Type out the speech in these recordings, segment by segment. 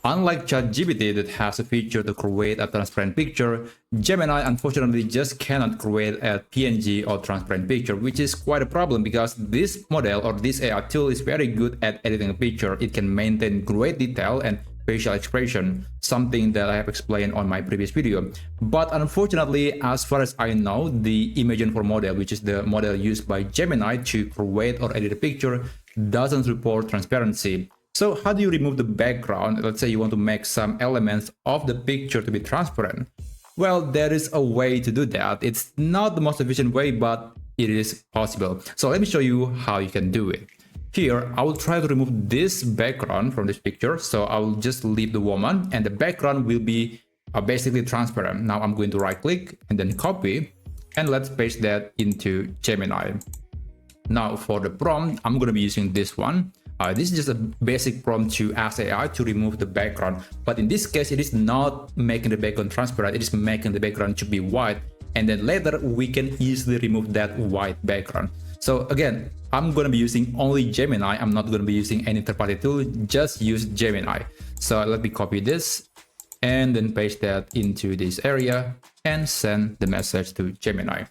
Unlike ChatGPT that has a feature to create a transparent picture, Gemini unfortunately just cannot create a PNG or transparent picture, which is quite a problem because this model or this AI tool is very good at editing a picture. It can maintain great detail and facial expression, something that I have explained on my previous video. But unfortunately, as far as I know, the Imagen4 model, which is the model used by Gemini to create or edit a picture, doesn't support transparency. So how do you remove the background? Let's say you want to make some elements of the picture to be transparent. Well, there is a way to do that. It's not the most efficient way, but it is possible. So let me show you how you can do it. Here, I will try to remove this background from this picture. So I will just leave the woman and the background will be basically transparent. Now I'm going to right click and then copy, and let's paste that into Gemini. Now for the prompt, I'm going to be using this one. This is just a basic prompt to ask AI to remove the background. But in this case, it is not making the background transparent. It is making the background to be white. And then later we can easily remove that white background. So again, I'm going to be using only Gemini. I'm not going to be using any third-party tool. Just use Gemini. So let me copy this and then paste that into this area and send the message to Gemini.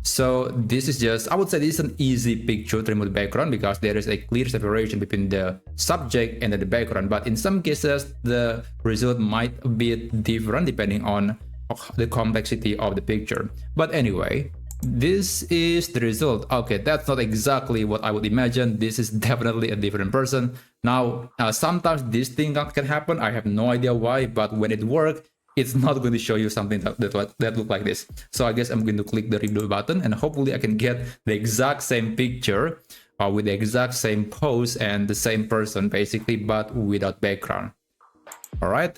So this is just, I would say this is an easy picture to remove the background because there is a clear separation between the subject and the background. But in some cases, the result might be different depending on the complexity of the picture. But anyway, this is the result. Okay, that's not exactly what I would imagine. This is definitely a different person. Now, sometimes this thing can happen. I have no idea why, but when it works, it's not going to show you something that look like this. So I guess I'm going to click the redo button and hopefully I can get the exact same picture with the exact same pose and the same person basically, but without background. All right.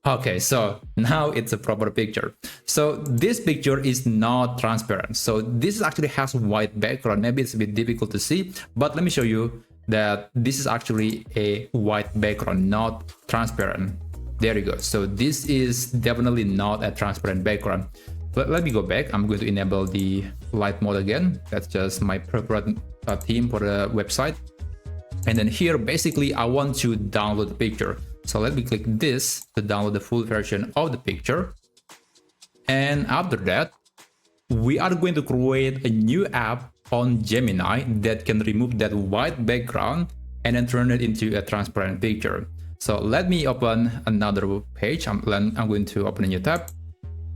Okay, so now it's a proper picture. So this picture is not transparent. So this actually has white background. Maybe it's a bit difficult to see, but let me show you that this is actually a white background, not transparent. There you go. So this is definitely not a transparent background. But let me go back. I'm going to enable the light mode again. That's just my preferred theme for the website. And then here, basically, I want to download the picture. So let me click this to download the full version of the picture. And after that, we are going to create a new app on Gemini that can remove that white background and then turn it into a transparent picture. So let me open another page. I'm going to open a new tab.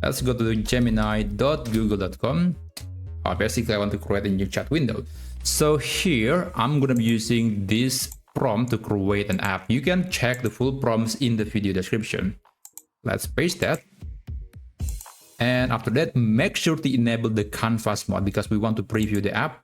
Let's go to gemini.google.com. Basically, I want to create a new chat window. So here, I'm going to be using this prompt to create an app. You can check the full prompts in the video description. Let's paste that. And after that, make sure to enable the canvas mode because we want to preview the app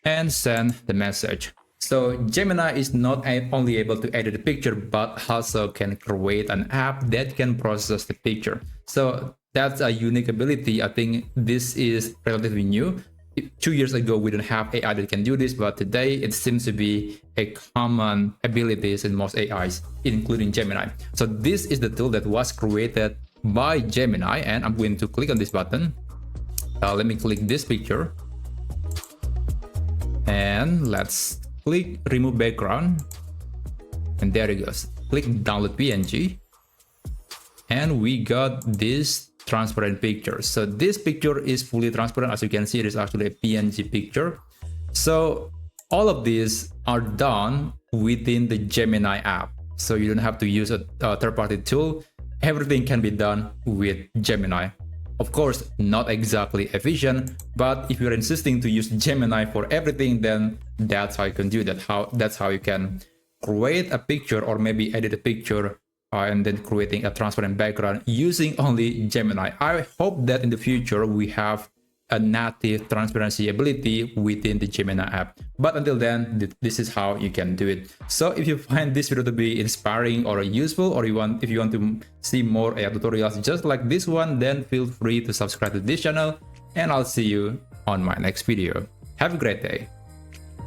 and send the message. So Gemini is not only able to edit the picture, but also can create an app that can process the picture. So that's a unique ability. I think this is relatively new. 2 years ago, we didn't have AI that can do this, but today it seems to be a common ability in most AIs, including Gemini. So this is the tool that was created by Gemini, and I'm going to click on this button. Let me click this picture. And let's click remove background, and there it goes. Click download PNG, and we got this transparent picture. So this picture is fully transparent. As you can see, it is actually a PNG picture. So all of these are done within the Gemini app. So you don't have to use a third-party tool. Everything can be done with Gemini. Of course, not exactly efficient, but if you're insisting to use Gemini for everything, then that's how you can do that. That's how you can create a picture or maybe edit a picture and then creating a transparent background using only Gemini. I hope that in the future we have a native transparency ability within the Gemini app. But until then, this is how you can do it. So if you find this video to be inspiring or useful, or if you want to see more AI tutorials just like this one, then feel free to subscribe to this channel, and I'll see you on my next video. Have a great day.